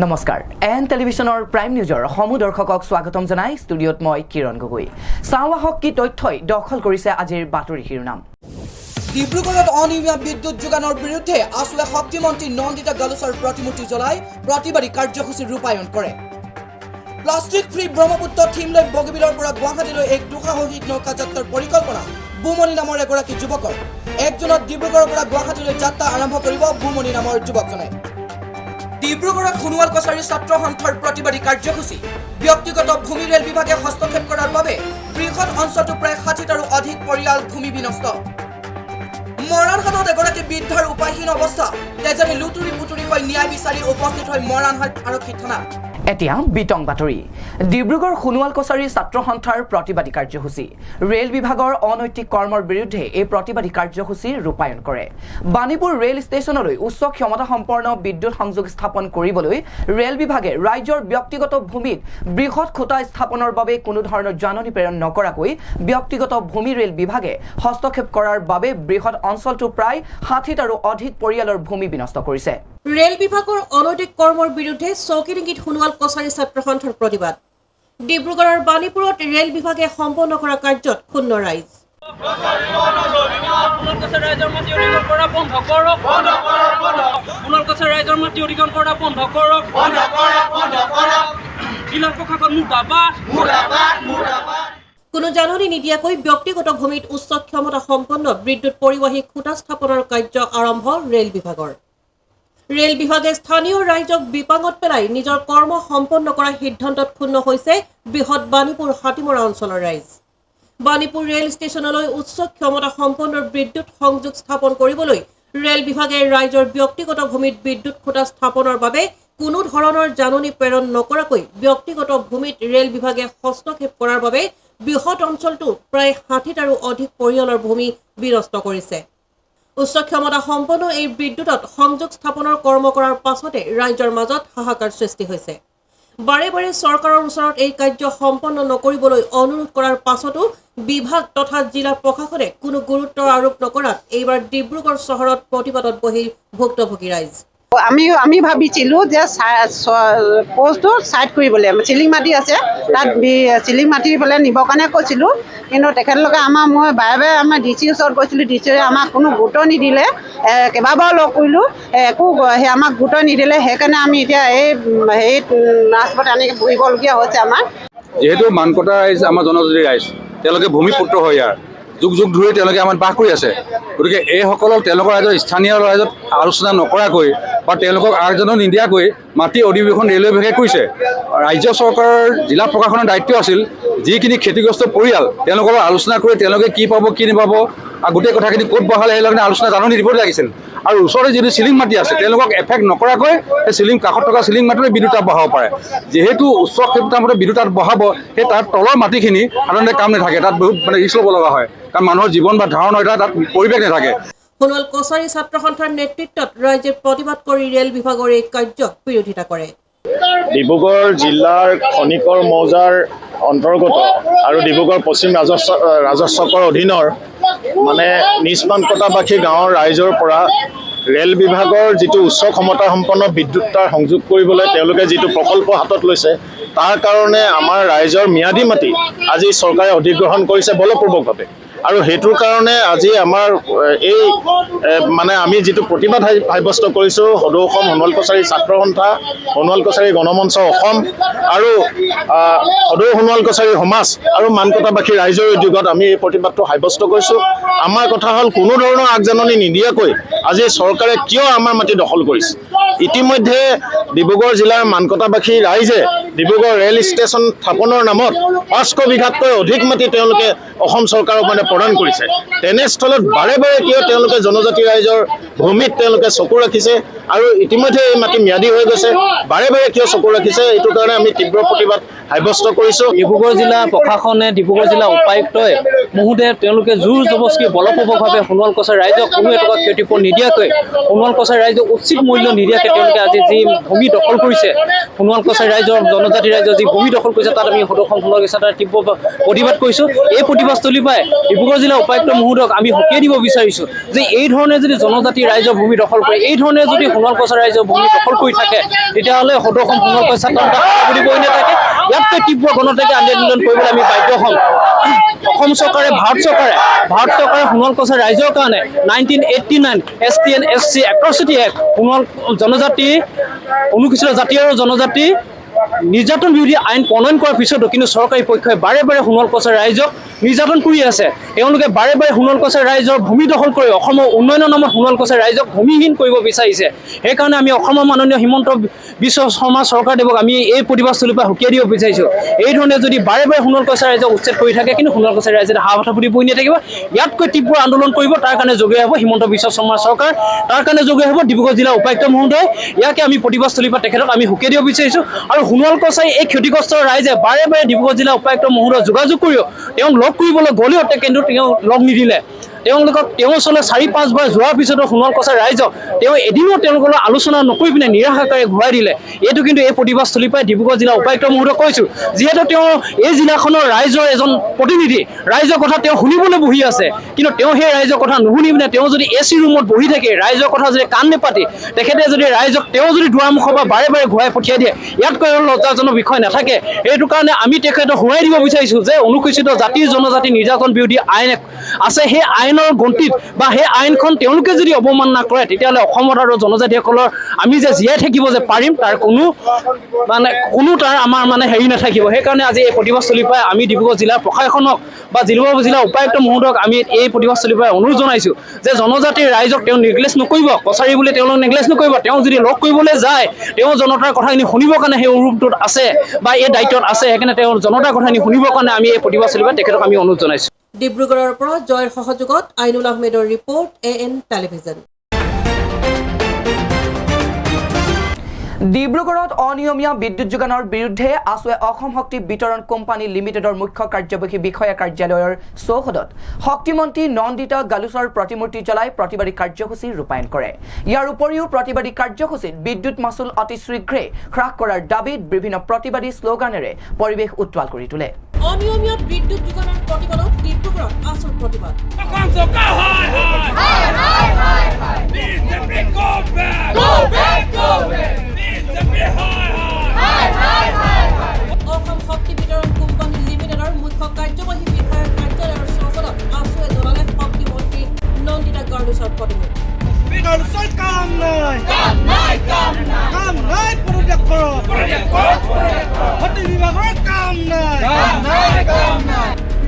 নমস্কাৰ এন টেলিভিছনৰ প্ৰাইম নিউজৰ সমূহ দৰ্শকক স্বাগতম জনাই ষ্টুডিঅ'ত মই কিৰণ গগৈ চাওয়াহক কি তথ্যই দখল কৰিছে আজিৰ বাতৰি শিৰোনাম ডিব্ৰুগড়ত অনিয়মীয়া বিদ্যুৎ যোগানৰ বিৰুদ্ধে আসলে শক্তিমন্ত্ৰী নন্দিতা গালুছৰ প্ৰতিমূৰ্তি জ্বলাই প্ৰতিবাদী কাৰ্যসূচী ৰূপায়ণ কৰে প্লাষ্টিক ফ্ৰী ব্ৰহ্মপুত্ৰ থিম লৈ বগীবিলৰ পৰা গুৱাহাটীলৈ এক দুঃসাহসিক নৌকা যাত্ৰাৰ পৰিকল্পনা বুমনি নামৰ এগৰাকী যুৱকৰ 1 জুনত ডিব্ৰুগড়ৰ পৰা গুৱাহাটীলৈ যাত্ৰা আৰম্ভ কৰিব বুমনি নামৰ যুৱকজনে ডিব্ৰুগড়ত সোণোৱাল কছাৰী ছাত্ৰ সন্থাৰ প্ৰতিবাদী কাৰ্যসূচী ব্যক্তিগত ভূমি ৰেল বিভাগে হস্তক্ষেপ কৰাৰ বাবে বৃহৎ অঞ্চলটো প্ৰায় 60টাৰো অধিক পৰিয়াল ভূমি বিনষ্ট মৰাণহাটত এগৰাকী বৃদ্ধাৰ উপায়হীন অৱস্থা তেজেৰে লুটুৰি পুটুৰি হৈ ন্যায় বিচাৰি উপস্থিত হৈ মৰাণহাট আৰক্ষী থানা এতিয়া বিতং বাতৰি ডিব্ৰুগড় সোণোৱাল কছাৰী ছাত্ৰ সন্থাৰ প্ৰতিবাদী কাৰ্যসূচী ৰেল বিভাগৰ অনৈতিক কৰ্মৰ বিৰুদ্ধে এই প্ৰতিবাদী কাৰ্যসূচী ৰূপায়ণ কৰে বাণীপুৰ ৰেল ষ্টেচনলৈ উচ্চ ক্ষমতা সম্পন্ন বিদ্যুৎ সংযোগ স্থাপন কৰিবলৈ ৰেল বিভাগে ৰাজ্যৰ ব্যক্তিগত ভূমিত বৃহৎ খুঁটা স্থাপনৰ বাবে কোনো ধৰণৰ জাননী প্ৰেৰণ নকৰাকৈ ব্যক্তিগত ভূমি ৰেল বিভাগে হস্তক্ষেপ কৰাৰ বাবে বৃহৎ অঞ্চলটো প্ৰায় 60টাৰো অধিক পৰিয়ালৰ ভূমি বিনষ্ট কৰিছে ৰেল বিভাগৰ অনৈতিক কৰ্মৰ বিৰুদ্ধে চৌকিডিঙ্গিত সোণোৱাল কছাৰী ছাত্ৰ সন্থাৰ প্ৰতিবাদ ডিব্ৰুগড়ৰ বাণীপুৰত ৰেল বিভাগে সম্পন্ন কৰা কাৰ্যত ক্ষুণ্ণ ৰাইজ কোনো জাননী নিদিয়াকৈ ব্যক্তিগত ভূমিত উচ্চ ক্ষমতা সম্পন্ন বিদ্যুৎ পৰিবাহী খুঁটা স্থাপনৰ কাৰ্য আৰম্ভ ৰেল বিভাগৰ ৰেল বিভাগে স্থানীয় ৰাইজক বিপাঙত পেলাই নিজৰ কৰ্ম সম্পন্ন কৰাৰ সিদ্ধান্তত ক্ষুণ্ণ হৈছে বৃহৎ বাণীপুৰ হাতীমৰা অঞ্চলৰ ৰাইজ বাণীপুৰ ৰেল ষ্টেচনলৈ উচ্চ ক্ষমতা সম্পন্ন বিদ্যুৎ সংযোগ স্থাপন কৰিবলৈ ৰেল বিভাগে ৰাইজৰ ব্যক্তিগত ভূমিত বিদ্যুৎ খুঁটা স্থাপনৰ বাবে কোনো ধৰণৰ জাননী প্ৰেৰণ নকৰাকৈ ব্যক্তিগত ভূমিত ৰেল বিভাগে হস্তক্ষেপ কৰাৰ বাবে বৃহৎ অঞ্চলটো প্ৰায় 60টাৰো অধিক পৰিয়ালৰ ভূমি বিনষ্ট কৰিছে উচ্চ ক্ষমতা সম্পন্ন এই বিদ্যুৎত সংযোগ স্থাপনৰ কৰ্ম কৰাৰ পাছতে ৰাজ্যৰ মাজত হাহাকাৰ সৃষ্টি হৈছে বাৰে বাৰে চৰকাৰৰ ওচৰত এই কাৰ্য সম্পন্ন নকৰিবলৈ অনুৰোধ কৰাৰ পাছতো বিভাগ তথা জিলা প্ৰশাসনে কোনো গুৰুত্ব আৰোপ নকৰাত এইবাৰ ডিব্ৰুগড় চহৰত প্ৰতিবাদত বহি ভুক্তভোগী ৰাইজ আমি ভাবিছিলোঁ যে পোষ্টটো ছাইড কৰিবলৈ চিলিং মাটি আছে তাত চিলিং মাটি পেলাই নিবৰ কাৰণে কৈছিলোঁ কিন্তু তেখেতলোকে মই বাৰে বাৰে আমাৰ ডি চিৰ ওচৰত গৈছিলোঁ ডি চিয়ে আমাক কোনো গুৰুত্ব নিদিলে কেইবাবাৰো লগ কৰিলোঁ একো আমাক গুৰুত্ব নিদিলে সেইকাৰণে আমি এতিয়া এই ৰাজপথত এনেকৈ বহিবলগীয়া হৈছে আমাৰ যিহেতু মানকটা ৰাইজ আমাৰ জনজাতি ৰাইজ তেওঁলোকে ভূমিপুত্ৰ হয় ইয়াৰ যুগ যুগ ধৰি তেওঁলোকে আমাৰ বাস কৰি আছে গতিকে এইসকলক তেওঁলোকৰ ৰাইজৰ স্থানীয় ৰাইজত আলোচনা নকৰাকৈ বা তেওঁলোকক আগজনো নিদিয়াকৈ মাটি অধিৱেশন ৰেলৱে বিভাগে কৰিছে ৰাজ্য চৰকাৰৰ জিলা প্ৰশাসনৰ দায়িত্ব আছিল যিখিনি ক্ষতিগ্ৰস্ত পৰিয়াল তেওঁলোকৰ আলোচনা কৰি তেওঁলোকে কি পাব কি নাপাব আৰু গোটেই কথাখিনি ক'ত বহালে সেইবিলাক আলোচনা জাননী দিব লাগিছিল আৰু ওচৰতে যিটো চিলিং মাটি আছে তেওঁলোকক এফেক্ট নকৰাকৈ সেই চিলিং কাষত থকা চিলিং মাটিৰে বিদ্যুৎ তাপ বহাব পাৰে যিহেতু উচ্চ ক্ষমতামতে বিদ্যুৎ তাপ বহাব সেই তাৰ তলৰ মাটিখিনি সাধাৰণতে কাম নাথাকে তাত বহুত ৰিস্ক ল'ব লগা হয় কাৰণ মানুহৰ জীৱন বা ধাৰণা এটা তাত পৰিৱেশ নাথাকে সোণোৱাল কছাৰী ছাত্ৰ সন্থাৰ নেতৃত্বত ৰাজ্যে প্ৰতিবাদ কৰি ৰেল বিভাগৰ এই কাৰ্যক বিৰোধিতা কৰে ডিব্ৰুগড় জিলাৰ খনিকৰ মৌজাৰ অন্তৰ্গত আৰু ডিব্ৰুগড় পশ্চিম ৰাজস্বকৰ অধীনৰ নিজ মানকটাবাসী গাঁৱৰ ৰাইজৰ পৰা ৰেল বিভাগৰ যিটো উচ্চ ক্ষমতা সম্পন্ন বিদ্যুৎ তাঁৰ সংযোগ কৰিবলৈ তেওঁলোকে যিটো প্ৰকল্প হাতত লৈছে তাৰ কাৰণে আমাৰ ৰাইজৰ ম্যাদী মাটি আজি চৰকাৰে অধিগ্ৰহণ কৰিছে বলপূৰ্বকভাৱে আৰু হেতুৰ কাৰণে আজি আমাৰ এই আমি যিটো প্ৰতিবাদ সাব্যস্ত কৰিছোঁ সদৌ অসম সোণোৱাল কছাৰী ছাত্ৰ সন্থা সোণোৱাল কছাৰী গণমঞ্চ অসম আৰু সদৌ সোণোৱাল কছাৰী সমাজ আৰু মানকটাবাসী ৰাইজৰ উদ্যোগত আমি এই প্ৰতিবাদটো সাব্যস্ত কৰিছোঁ আমাৰ কথা হ'ল কোনো ধৰণৰ আগজাননী নিদিয়াকৈ আজি চৰকাৰে কিয় আমাৰ মাটি দখল কৰিছে ইতিমধ্যে ডিব্ৰুগড় জিলাৰ মানকটাবাসী ৰাইজে ডিব্ৰুগড় ৰেল ষ্টেচন স্থাপনৰ নামত 500 বিঘাতকৈ অধিক মাটি তেওঁলোকে অসম চৰকাৰক প্ৰদান কৰিছে তেনেস্থলত বাৰে বাৰে কিয় তেওঁলোকে জনজাতি ৰাইজৰ ভূমিত তেওঁলোকে চকু ৰাখিছে আৰু ইতিমধ্যে এই মাটি ম্যাদী হৈ গৈছে বাৰে বাৰে কিয় চকু ৰাখিছে এইটো কাৰণে আমি তীব্ৰ প্ৰতিবাদ সাব্যস্ত কৰিছোঁ ডিব্ৰুগড় জিলা প্ৰশাসনে ডিব্ৰুগড় জিলা উপায়ুক্তই মুহূৰ্তে তেওঁলোকে জোৰ জবৰদস্তি বলপূৰ্বকভাৱে সোণোৱাল কছাৰী ৰাইজক কোনো এটকা ক্ষতিপূৰণ নিদিয়াকৈ সোণোৱাল কছাৰী ৰাইজক উচিত মূল্য নিদিয়াকৈ তেওঁলোকে আজি যি ভূমি দখল কৰিছে, সোণোৱাল কছাৰী ৰাইজৰ জনজাতি ৰাইজৰ যি ভূমি দখল কৰিছে, তাত আমি সদৌ অসম সোণোৱাল কছাৰী তীব্ৰ প্ৰতিবাদ কৰিছোঁ। এই প্ৰতিবাদস্থলীৰ পৰাই ডিব্ৰুগড় জিলা উপায়ুক্ত মহোদয়ক আমি সকীয়াই দিব বিচাৰিছোঁ যে এই ধৰণে যদি জনজাতি ৰাইজৰ ভূমি দখল কৰে, এই ধৰণে যদি সোণোৱাল কছাৰী ৰাইজৰ ভূমি দখল কৰি থাকে, তেতিয়াহ'লে সদৌ অসম সোণোৱাল কছাৰী বুলি কৈ নাথাকে। ইয়াতকৈ তীব্ৰ গণতান্ত্ৰিক আন্দোলন কৰিবলৈ আমি বাধ্য হ'ম। অসম চৰকাৰে, ভাৰত চৰকাৰে সোণোৱাল কছাৰী ৰাইজৰ কাৰণে 1989 ST and SC atrocity act, Sonowal জনজাতি অনুসূচিত জাতি আৰু জনজাতি নিৰ্যাতন বিৰোধী আইন প্ৰণয়ন কৰাৰ পিছতো কিন্তু চৰকাৰী পক্ষই বাৰে বাৰে সোণোৱাল কছাৰী ৰাইজক নিৰ্যাতন কৰি আছে। তেওঁলোকে বাৰে বাৰে সোণোৱাল কছাৰী ৰাইজৰ ভূমি দখল কৰি অসমৰ উন্নয়নৰ নামত সোণোৱাল কছাৰী ৰাইজক ভূমিহীন কৰিব বিচাৰিছে। সেইকাৰণে আমি অসমৰ মাননীয় হিমন্ত বিশ্ব শৰ্মা চৰকাৰদেৱক আমি এই প্ৰতিবাদস্থলীৰ পৰা সকীয়াই দিব বিচাৰিছোঁ। এই ধৰণে যদি বাৰে বাৰে সোণোৱাল কছাৰী ৰাইজক উচ্ছেদ কৰি থাকে, কিন্তু সোণোৱাল কছাৰী ৰাইজে হাবাথুৰি বহি নাথাকিব। ইয়াতকৈ তীব্ৰ আন্দোলন কৰিব, তাৰ কাৰণে জগৰীয়া হ'ব হিমন্ত বিশ্ব শৰ্মা চৰকাৰ, তাৰ কাৰণে জগৰীয়া হ'ব ডিব্ৰুগড় জিলা উপায়ুক্ত মহোদয়। ইয়াকে আমি প্ৰতিবাদস্থলীৰ পৰা তেখেতক আমি সকীয়াই দিব বিচাৰিছোঁ। আৰু সোণোৱাল কছাৰী এই ক্ষতিগ্ৰস্ত ৰাইজে বাৰে বাৰে ডিব্ৰুগড় জিলা উপায়ুক্ত মহোদয় যোগাযোগ কৰিও তেওঁক লগ কৰিবলৈ গ'লেও কিন্তু তেওঁ লগ নিদিলে। তেওঁলোকক তেওঁ ওচৰলৈ 4-5 বাৰ যোৱাৰ পিছতো সোণোৱাল কছাৰী ৰাইজক তেওঁ এদিনো তেওঁলোকৰ আলোচনা নকৰি পিনে নিৰাশাকাৰে ঘূৰাই দিলে। এইটো কিন্তু এই প্ৰতিবাদস্থলীৰ পৰাই ডিব্ৰুগড় জিলা উপায়ুক্ত মহোদয়ক কৈছোঁ, যিহেতু তেওঁ এই জিলাখনৰ ৰাইজৰ এজন প্ৰতিনিধি, ৰাইজৰ কথা তেওঁ শুনিবলৈ বহি আছে, কিন্তু তেওঁ সেই ৰাইজৰ কথা নুশুনি পিনে তেওঁ যদি AC ৰুমত বহি থাকে, ৰাইজৰ কথা যদি কাণ নেপাতি তেখেতে যদি ৰাইজক তেওঁ যদি দুৱাৰমুখৰ পৰা বাৰে বাৰে ঘূৰাই পঠিয়াই দিয়ে, ইয়াতকৈ লজ্জাজনক বিষয় নাথাকে। সেইটো কাৰণে আমি তেখেতক শুনাই দিব বিচাৰিছোঁ যে অনুসূচিত জাতি জনজাতি নিৰ্যাতন বিৰোধী আইন আছে, সেই আইনৰ গন্তিত বা সেই আইনখন তেওঁলোকে যদি অৱমাননা কৰে, তেতিয়াহ'লে অসমত আৰু জনজাতিসকলৰ আমি যে জীয়াই থাকিব যে পাৰিম, তাৰ কোনো তাৰ আমাৰ হেৰি নাথাকিব। সেইকাৰণে আজি এই প্ৰতিবাদস্থলীৰ পৰাই আমি ডিব্ৰুগড় জিলাৰ প্ৰশাসনক বা ডিব্ৰুগড় জিলা উপায়ুক্ত মহোদয়ক আমি এই প্ৰতিবাদস্থলীৰ পৰাই অনুৰোধ জনাইছোঁ যে জনজাতিৰ ৰাইজক তেওঁ নেগলেক্ট নকৰিব, কছাৰী বুলি তেওঁলোক নেগলেক্ট নকৰিব। তেওঁ যদি লগ কৰিবলৈ যায়, তেওঁ জনতাৰ কথাখিনি শুনিবৰ কাৰণে সেই ৰূপটোত আছে বা এই দায়িত্বত আছে। সেইকাৰণে তেওঁ জনতাৰ কথাখিনি শুনিবৰ কাৰণে আমি এই প্ৰতিবাদস্থলীৰ পৰাই তেখেতক আমি অনুৰোধ জনাইছোঁ। ডিব্ৰুগড়ৰ পৰা জয়ৰ সহযোগত আইনুল আহমেদৰ ৰিপৰ্ট AN টেলিভিজন। ডিব্ৰুগড়ত অনিয়মীয়া বিদ্যুৎ যোগানৰ বিৰুদ্ধে আছুৱে অসম শক্তি বিতৰণ কোম্পানী লিমিটেডৰ মুখ্য কাৰ্যবাহী বিষয়া কাৰ্যালয়ৰ চৌহদত শক্তিমন্ত্ৰী নন্দিতা গালুছৰ প্ৰতিমূৰ্তি জ্বলাই প্ৰতিবাদী কাৰ্যসূচী ৰূপায়ণ কৰে। ইয়াৰ উপৰিও প্ৰতিবাদী কাৰ্যসূচীত বিদ্যুৎ মাচুল অতি শীঘ্ৰে হ্ৰাস কৰাৰ দাবীত বিভিন্ন প্ৰতিবাদী শ্লোগানেৰে পৰিৱেশ উত্তাল কৰি তোলে। অনিয়মীয়া বিদ্যুৎ যোগানৰ প্ৰতিবাদত ডিব্ৰুগড়ত আছুৰ প্ৰতিবাদ। অসম শক্তি বিতৰণ কোম্পানী লিমিটেডৰ মুখ্য কাৰ্যবাহী বিষয়াৰ কাৰ্যালয়ৰ চৌহদত আছুৱে জ্বলালে শক্তিমন্ত্ৰী নন্দিতা গাৰ্লুছৰ প্ৰতিমূৰ্তি।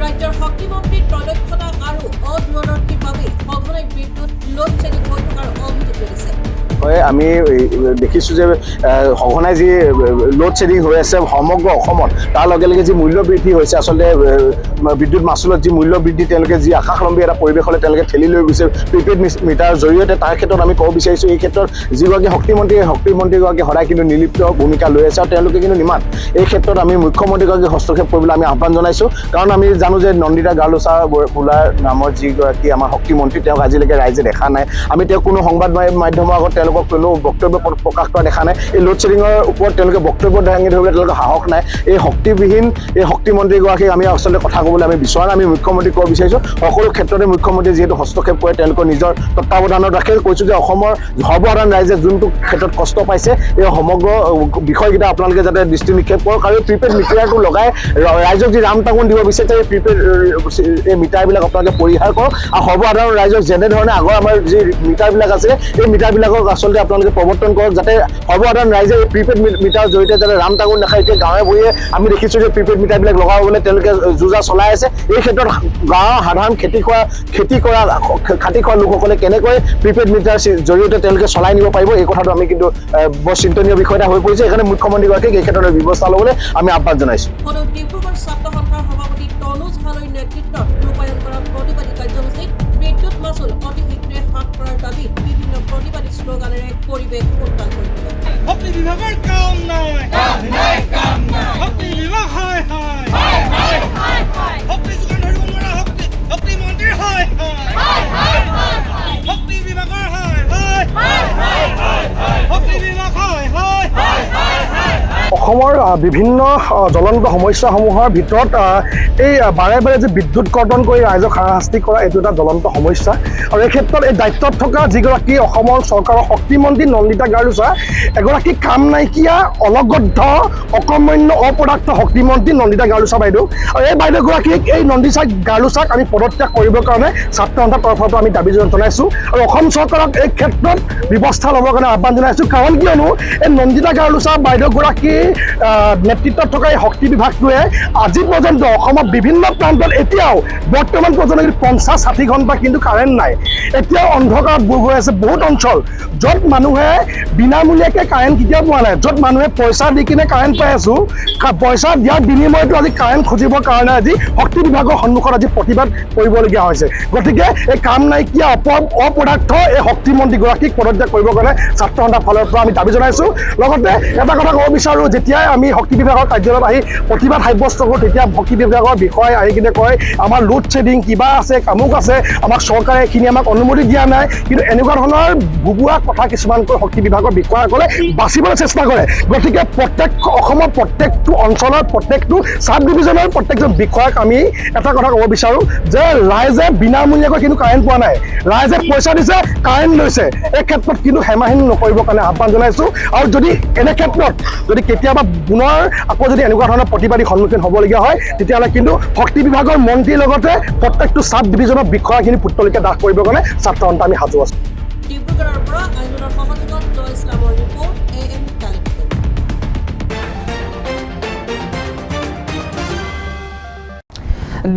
ৰাজ্যৰ শক্তিমন্ত্ৰীৰ ত্ৰৈলক্ষতা আৰু অদূৰদৰ্শীৰ বাবে সঘনাই বিদ্যুৎ লোড শ্বেডিং হৈ থকাৰ অভিযোগ তুলিছে। হয়, আমি দেখিছোঁ যে সঘনাই যি লোড শ্বেডিং হৈ আছে সমগ্ৰ অসমত, তাৰ লগে লগে যি মূল্য বৃদ্ধি হৈছে, আচলতে বিদ্যুৎ মাচুলত যি মূল্য বৃদ্ধি তেওঁলোকে যি আকাশলম্বী এটা পৰিৱেশলৈ তেওঁলোকে ঠেলি লৈ গৈছে প্ৰিপেইড মিটাৰৰ জৰিয়তে। তাৰ ক্ষেত্ৰত আমি ক'ব বিচাৰিছোঁ, এই ক্ষেত্ৰত যিগৰাকী শক্তিমন্ত্ৰীগৰাকী সদায় কিন্তু নিলিপ্ত ভূমিকা লৈ আছে আৰু তেওঁলোকে কিন্তু নিমাত। এই ক্ষেত্ৰত আমি মুখ্যমন্ত্ৰীগৰাকী হস্তক্ষেপ কৰিবলৈ আমি আহ্বান জনাইছোঁ, কাৰণ আমি জানো যে নন্দিতা গাৰ্লুছা বোলাৰ নামৰ যিগৰাকী আমাৰ শক্তিমন্ত্ৰী, তেওঁক আজিলৈকে ৰাইজে দেখা নাই। আমি তেওঁক কোনো সংবাদ মাধ্যমৰ আগত তেওঁলোকক কোনো বক্তব্য প্ৰকাশ কৰা দেখা নাই। এই লোড শ্বেডিঙৰ ওপৰত তেওঁলোকে বক্তব্য দাঙি ধৰিবলৈ তেওঁলোকৰ সাহস নাই। এই শক্তিবিহীন এই শক্তিমন্ত্ৰীগৰাকীক আমি আচলতে কথা ক'বলৈ আমি বিচৰা নাই। আমি মুখ্যমন্ত্ৰীক ক'ব বিচাৰিছোঁ, সকলো ক্ষেত্ৰতে মুখ্যমন্ত্ৰীয়ে যিহেতু হস্তক্ষেপ কৰে, তেওঁলোকৰ নিজৰ তত্বাৱধানত ৰাখে। কৈছোঁ যে অসমৰ সৰ্বসাধাৰণ ৰাইজে যোনটো ক্ষেত্ৰত কষ্ট পাইছে, এই সমগ্ৰ বিষয়কেইটা আপোনালোকে যাতে দৃষ্টি নিক্ষেপ কৰক আৰু প্ৰিপেইড মিটাৰটো লগাই ৰাইজক যি ৰাম টাঙোন দিব বিচাৰিছে, এই প্ৰিপেইড এই মিটাৰবিলাক আপোনালোকে পৰিহাৰ কৰক আৰু সৰ্বসাধাৰণ ৰাইজক যেনেধৰণে আগৰ আমাৰ যি মিটাৰবিলাক আছে, এই মিটাৰবিলাকক আচলতে আপোনালোকে প্ৰৱৰ্তন কৰক, যাতে সৰ্বসাধাৰণ ৰাইজে এই প্ৰিপেইড মিটাৰৰ জৰিয়তে যাতে ৰাম টাঙোন নাখায়। এতিয়া গাঁৱে ভূঞে আমি দেখিছোঁ যে প্ৰিপেইড মিটাৰবিলাক লগাবলৈ তেওঁলোকে যোজা চলাই আছে। এই ক্ষেত্ৰত গাঁৱৰ সাধাৰণ খাটি খোৱা লোকসকলে কেনেকৈ প্ৰিপেইড মিটাৰ জৰিয়তে তেওঁলোকে চলাই নিব পাৰিব, এই কথাটো আমি কিন্তু বৰ চিন্তনীয় বিষয় এটা হৈ পৰিছে। সেইকাৰণে মুখ্যমন্ত্ৰীগৰাকীক এই ক্ষেত্ৰত ব্যৱস্থা ল'বলৈ আমি আহ্বান জনাইছোঁ। ডিব্ৰুগড় ছাত্ৰ সন্থাৰ সভাপতি তনুজ হালৈৰ নেতৃত্বত ৰূপায়ণ কৰা প্ৰতিবাদী কাৰ্যসূচীত বিদ্যুৎ মাচুল অতি শীঘ্ৰে হ্ৰাস কৰাৰ দাবীত বিভিন্ন প্ৰতিবাদী শ্লোগানেৰে পৰিৱেশ উত্তাল কৰি তোলে। শক্তি বিভাগৰ কাম নাই, শক্তি বিভাগ হয় শক্তি যোগান ধৰিব নোৱাৰা শক্তি মন্ত্ৰীৰ হয় শক্তি বিভাগৰ হয় শক্তি বিভাগ হয় বিভিন্ন জ্বলন্ত সমস্যাসমূহৰ ভিতৰত এই বাৰে বাৰে যে বিদ্যুৎ কৰ্তন কৰি ৰাইজক হাৰাশাস্তি কৰা এইটো এটা জ্বলন্ত সমস্যা আৰু এই ক্ষেত্ৰত এই দায়িত্বত থকা যিগৰাকী অসমৰ চৰকাৰৰ শক্তিমন্ত্ৰী নন্দিতা গাৰুচা এগৰাকী কাম নাইকিয়া অনগদ্ধ অকৰ্মণ্য অপদাৰ্থ শক্তিমন্ত্ৰী নন্দিতা গাৰুচা বাইদেউ আৰু এই বাইদেউগৰাকীক এই নন্দিতা গাৰুচাক আমি পদত্যাগ কৰিবৰ কাৰণে ছাত্ৰ সন্থাৰ তৰফৰ পৰা আমি দাবী জনাইছোঁ আৰু অসম চৰকাৰক এই ক্ষেত্ৰত ব্যৱস্থা ল'বৰ কাৰণে আহ্বান জনাইছোঁ কাৰণ কিয়নো এই নন্দিতা গাৰুচা বাইদেউগৰাকীৰ নেতৃত্বত থকা এই শক্তি বিভাগটোৱে আজি পৰ্যন্ত অসমৰ বিভিন্ন প্ৰান্তত এতিয়াও বৰ্তমান পৰ্যন্ত 50-60 ঘণ্টা কিন্তু কাৰেণ্ট নাই এতিয়াও অন্ধকাৰত বুৰ হৈ আছে বহুত অঞ্চল য'ত মানুহে বিনামূলীয়াকৈ কাৰেণ্ট কেতিয়াও পোৱা নাই য'ত মানুহে পইচা দি কিনে কাৰেণ্ট পাই আছোঁ পইচা দিয়াৰ বিনিময়তো আজি কাৰেণ্ট খুজিবৰ কাৰণে আজি শক্তি বিভাগৰ সন্মুখত আজি প্ৰতিবাদ কৰিবলগীয়া হৈছে গতিকে এই কাম নাইকিয়া অপদাৰ্থ এই শক্তিমন্ত্ৰীগৰাকীক পদত্যাগ কৰিবৰ কাৰণে ছাত্ৰ সন্থাৰ ফালৰ পৰা আমি দাবী জনাইছোঁ লগতে এটা কথা ক'ব বিচাৰোঁ যেতিয়াই আমি শক্তি বিভাগৰ কাৰ্যালয়ত আহি প্ৰতিবাদ সাব্যস্ত কৰোঁ তেতিয়া শক্তি বিভাগৰ বিষয়ে আহি কিনে কয় আমাৰ লোড শ্বেডিং কিবা আছে কামুক আছে আমাক চৰকাৰে এইখিনি আমাক অনুমতি দিয়া নাই কিন্তু এনেকুৱা ধৰণৰ ভুবুৱা কথা কিছুমান কৈ শক্তি বিভাগৰ বিষয়াসকলে বাচিবলৈ চেষ্টা কৰে গতিকে অসমৰ প্ৰত্যেকটো অঞ্চলৰ প্ৰত্যেকটো চাব ডিভিজনৰ প্ৰত্যেকজন বিষয়াক আমি এটা কথা ক'ব বিচাৰোঁ যে ৰাইজে বিনামূলীয়াকৈ কিন্তু কাৰেণ্ট পোৱা নাই ৰাইজে পইচা দিছে কাৰেণ্ট লৈছে এই ক্ষেত্ৰত কিন্তু হেমাহীন নকৰিবৰ কাৰণে আহ্বান জনাইছোঁ আৰু যদি এনে ক্ষেত্ৰত যদি কেতিয়াবা পুনৰ আকৌ যদি এনেকুৱা ধৰণৰ প্ৰতিবাদী সন্মুখীন হ'বলগীয়া হয় তেতিয়াহ'লে কিন্তু শক্তি বিভাগৰ মন্ত্ৰীৰ লগতে প্ৰত্যেকটো চাব ডিভিজনৰ বিষয়াখিনি পুতলিকে দাহ কৰিবৰ কাৰণে ছাত্ৰ সন্থা আমি সাজু আছোঁ ডিব্ৰুগড়ৰ পৰা আইনুলৰ সহযোগত জয় ইছলামৰ report AM television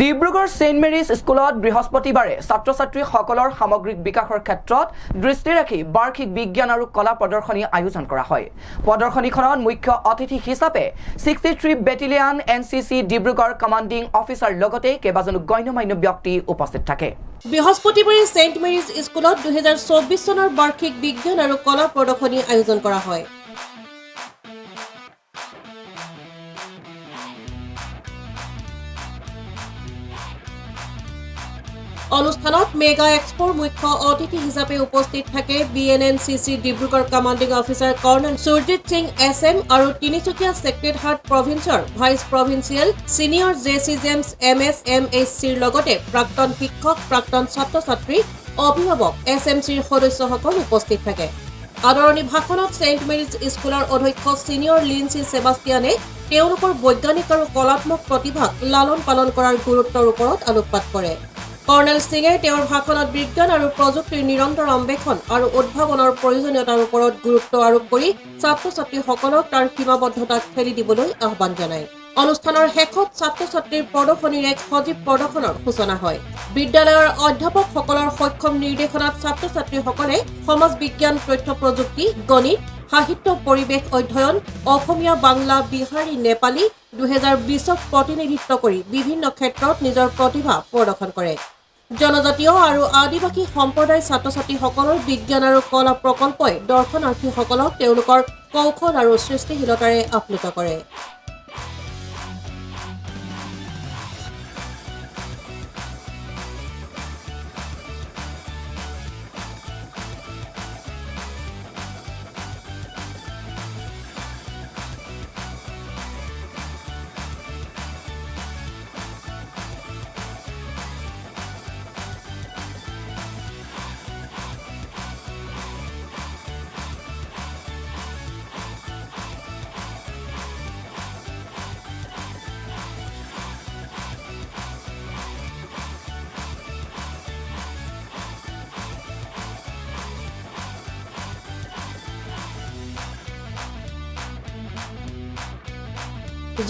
Dibrugarh saint Mary's স্কুলত বৃহস্পতিবাৰে ছাত্ৰ ছাত্ৰীসকলৰ সামগ্ৰিক বিকাশৰ ক্ষেত্ৰত দৃষ্টি ৰাখি বাৰ্ষিক বিজ্ঞান আৰু কলা প্ৰদৰ্শনী আয়োজন কৰা হয় প্ৰদৰ্শনীখনত মুখ্য অতিথি হিচাপে 63 battalion NCC Dibrugarh commanding officer লগতে কেইবাজনো গণ্যমান্য ব্যক্তি উপস্থিত থাকে বৃহস্পতিবাৰে সেইণ্ট মেৰিজ স্কুলত 2024 চনৰ বাৰ্ষিক বিজ্ঞান আৰু কলা প্ৰদৰ্শনী আয়োজন কৰা হয় অনুষ্ঠানত মেগা এক্সপোৰ মুখ্য অতিথি হিচাপে উপস্থিত থাকে BNNCC Dibrugarh commanding officer colonel Surajit Singh SM আৰু তিনিচুকীয়া ছেক্ৰেটাৰিয়েট প্ৰভিন্সৰ vice provincial senior JC James MS MHCৰ লগতে প্ৰাক্তন শিক্ষক প্ৰাক্তন ছাত্ৰ ছাত্ৰী অভিভাৱক SMCৰ সদস্যসকল উপস্থিত থাকে আদৰণি ভাষণত সেইণ্ট মেৰিজ স্কুলৰ অধ্যক্ষ সিনিয়ৰ লিন্সি সেবাষ্টিয়ানে তেওঁলোকৰ বৈজ্ঞানিক আৰু কলাত্মক প্ৰতিভাক লালন পালন কৰাৰ গুৰুত্বৰ ওপৰত আলোকপাত কৰে কৰ্ণেল সিঙে তেওঁৰ ভাষণত বিজ্ঞান আৰু প্ৰযুক্তিৰ নিৰন্তৰ অন্বেষণ আৰু উদ্ভাৱনৰ প্ৰয়োজনীয়তাৰ ওপৰত গুৰুত্ব আৰোপ কৰি ছাত্ৰ ছাত্ৰীসকলক তাৰ সীমাবদ্ধতাক ঠেলি দিবলৈ আহ্বান জনায় অনুষ্ঠানৰ শেষত ছাত্ৰ ছাত্ৰীৰ প্ৰদৰ্শনীৰ এক সজীৱ প্ৰদৰ্শনৰ সূচনা হয় বিদ্যালয়ৰ অধ্যাপকসকলৰ সক্ষম নিৰ্দেশনাত ছাত্ৰ ছাত্ৰীসকলে সমাজ বিজ্ঞান তথ্য প্ৰযুক্তি গণিত সাহিত্য পৰিৱেশ অধ্যয়ন অসমীয়া বাংলা বিহাৰী নেপালী 2020ক প্ৰতিনিধিত্ব কৰি বিভিন্ন ক্ষেত্ৰত নিজৰ প্ৰতিভা প্ৰদৰ্শন কৰে জনজাতীয় আৰু আদিবাসী সম্প্ৰদায়ৰ ছাত্ৰ ছাত্ৰীসকলৰ বিজ্ঞান আৰু কলা প্ৰকল্পই দৰ্শনাৰ্থীসকলক তেওঁলোকৰ কৌশল আৰু সৃষ্টিশীলতাৰে আপ্লুত কৰে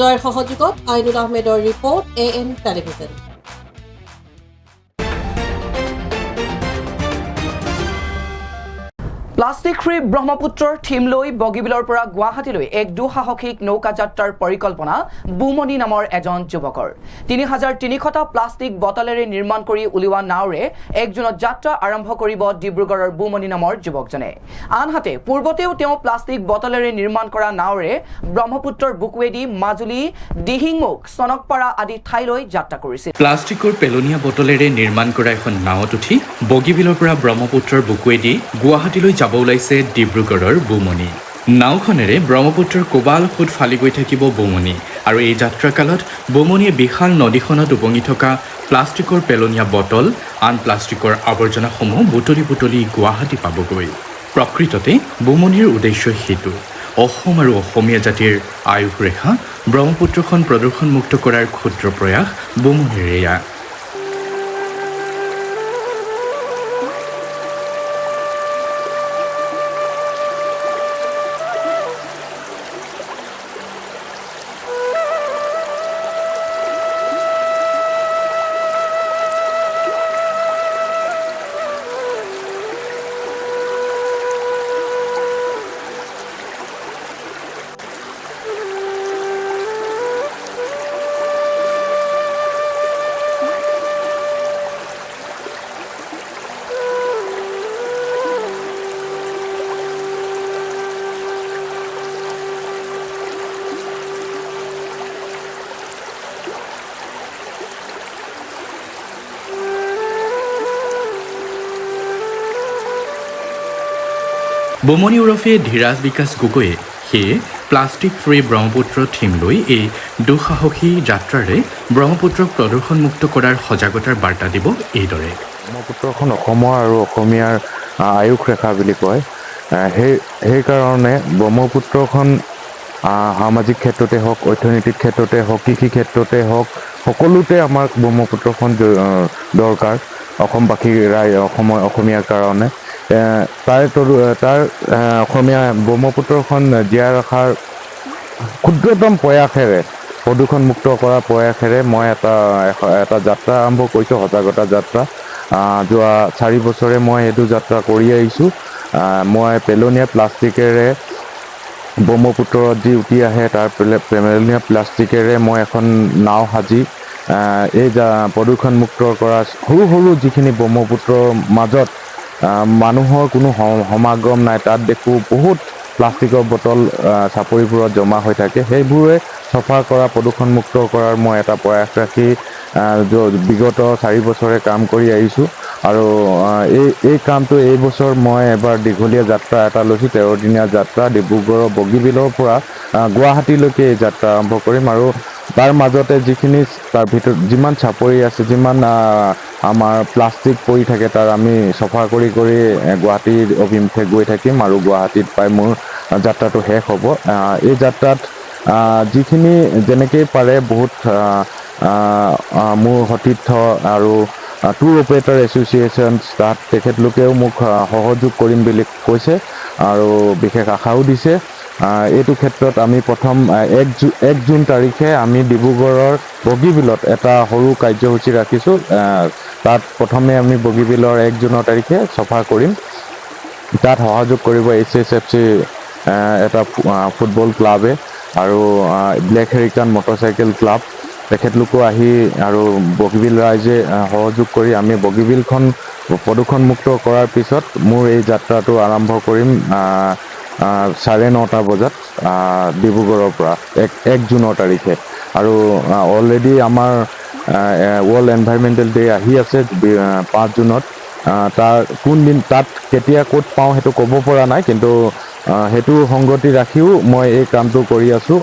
জয়ৰ সহযোগত আইনুল আহমেদৰ report AM television plastic free ব্ৰহ্মপুত্ৰৰ থিম লৈ বগীবিলৰ পৰা গুৱাহাটীলৈ এক দুঃসাহসিক নৌকা যাত্ৰাৰ পৰিকল্পনা বুমনি নামৰ এজন যুৱকৰ 3300টা প্লাষ্টিক বটলেৰে নিৰ্মাণ কৰি উলিওৱা নাওৰে 1 জুনত যাত্ৰা আৰম্ভ কৰিব ডিব্ৰুগড়ৰ বুমনি নামৰ যুৱকজনে আনহাতে পূৰ্বতেও তেওঁ প্লাষ্টিক বটলেৰে নিৰ্মাণ কৰা নাওৰে ব্ৰহ্মপুত্ৰৰ বুকুৱেদি মাজুলী দিহিংমুখ চনকপাৰা আদি ঠাইলৈ যাত্ৰা কৰিছিল প্লাষ্টিকৰ পেলনীয়া বটলেৰে নিৰ্মাণ কৰা এখন নাওত উঠি বগীবিলৰ পৰা ব্ৰহ্মপুত্ৰৰ বুকুৱেদি গুৱাহাটীলৈ যাব ওলাইছে ডিব্ৰুগড়ৰ বুমনি নাওখনেৰে ব্ৰহ্মপুত্ৰৰ কোবাল সোঁত ফালি গৈ থাকিব বমনি আৰু এই যাত্ৰাকালত বমনিয়ে বিশাল নদীখনত উপঙি থকা প্লাষ্টিকৰ পেলনীয়া বটল আন প্লাষ্টিকৰ আৱৰ্জনাসমূহ বুটলি বুটলি গুৱাহাটী পাবগৈ। প্ৰকৃততে বমনিৰ উদ্দেশ্য সেইটো অসম আৰু অসমীয়া জাতিৰ আয়ুস ৰেখা ব্ৰহ্মপুত্ৰখন প্ৰদূষণমুক্ত কৰাৰ ক্ষুদ্ৰ প্ৰয়াস বমনিৰ এয়া। বমনি ওৰফে ধীৰাজ বিকাশ গগৈয়ে সেয়ে প্লাষ্টিক ফ্ৰী ব্ৰহ্মপুত্ৰ থীম লৈ এই দুঃসাহসী যাত্ৰাৰে ব্ৰহ্মপুত্ৰক প্ৰদূষণমুক্ত কৰাৰ সজাগতাৰ বাৰ্তা দিব এইদৰে। ব্ৰহ্মপুত্ৰখন অসমৰ আৰু অসমীয়াৰ আয়ুস ৰেখা বুলি কয়। সেইকাৰণে ব্ৰহ্মপুত্ৰখন সামাজিক ক্ষেত্ৰতে হওক, অৰ্থনৈতিক ক্ষেত্ৰতে হওক, কৃষি ক্ষেত্ৰতে হওক, সকলোতে আমাক ব্ৰহ্মপুত্ৰখন দৰকাৰ অসমবাসী অসমীয়াৰ কাৰণে। তাৰ অসমীয়া ব্ৰহ্মপুত্ৰখন জীয়াই ৰখাৰ ক্ষুদ্ৰতম প্ৰয়াসেৰে, প্ৰদূষণমুক্ত কৰাৰ প্ৰয়াসেৰে মই এটা যাত্ৰা আৰম্ভ কৰিছোঁ, সজাগতা যাত্ৰা। যোৱা 4 বছৰে মই এইটো যাত্ৰা কৰি আহিছোঁ। মই পেলনীয়া প্লাষ্টিকেৰে ব্ৰহ্মপুত্ৰত যি উটি আহে তাৰ পেলনীয়া প্লাষ্টিকেৰে মই এখন নাও সাজি এই প্ৰদূষণমুক্ত কৰা সৰু সৰু যিখিনি ব্ৰহ্মপুত্ৰৰ মাজত মানুহৰ কোনো সমাগম নাই, তাত দেখোঁ বহুত প্লাষ্টিকৰ বটল চাপৰিবোৰত জমা হৈ থাকে। সেইবোৰে চফা কৰা, প্ৰদূষণমুক্ত কৰাৰ মই এটা প্ৰয়াস ৰাখি বিগত 4 বছৰে কাম কৰি আহিছোঁ। আৰু এই কামটো এইবছৰ মই এবাৰ দীঘলীয়া যাত্ৰা এটা লৈছোঁ, 13 দিনীয়া যাত্ৰা। ডিব্ৰুগড়ৰ বগীবিলৰ পৰা গুৱাহাটীলৈকে এই যাত্ৰা আৰম্ভ কৰিম। আৰু তাৰ মাজতে তাৰ ভিতৰত যিমান চাপৰি আছে, যিমান আমাৰ প্লাষ্টিক পৰি থাকে, তাৰ আমি চফা কৰি গুৱাহাটীৰ অভিমুখে গৈ থাকিম আৰু গুৱাহাটীত পাই মোৰ যাত্ৰাটো শেষ হ'ব। এই যাত্ৰাত যিখিনি যেনেকৈ পাৰে বহুত মোৰ সতীৰ্থ আৰু ট্যুৰ অপাৰেটৰ এছ'চিয়েশ্যন তাত তেখেতলোকেও মোক সহযোগ কৰিম বুলি কৈছে আৰু বিশেষ আশাও দিছে। এইটো ক্ষেত্ৰত আমি প্ৰথম 1 জুন তাৰিখে আমি ডিব্ৰুগড়ৰ বগীবিলত এটা সৰু কাৰ্যসূচী ৰাখিছোঁ। তাত প্ৰথমে আমি বগীবিলৰ 1 জুনৰ তাৰিখে চফা কৰিম। তাত সহযোগ কৰিব HSFC এটা ফুটবল ক্লাবে আৰু ব্লেক হেৰিকান মটৰচাইকেল ক্লাব, তেখেতলোকো আহি আৰু বগীবিল ৰাইজে সহযোগ কৰি আমি বগীবিলখন প্ৰদূষণমুক্ত কৰাৰ পিছত মোৰ এই যাত্ৰাটো আৰম্ভ কৰিম 9:30 বজাত ডিব্ৰুগড়ৰ পৰা 1 জুনৰ তাৰিখে। আৰু অলৰেডি আমাৰ ৱৰ্ল্ড এনভাইৰমেণ্টেল ডে আহি আছে 5 জুনত। তাত কেতিয়া ক'ত পাওঁ সেইটো ক'ব পৰা নাই, কিন্তু সেইটো সংগতি ৰাখিও মই এই কামটো কৰি আছোঁ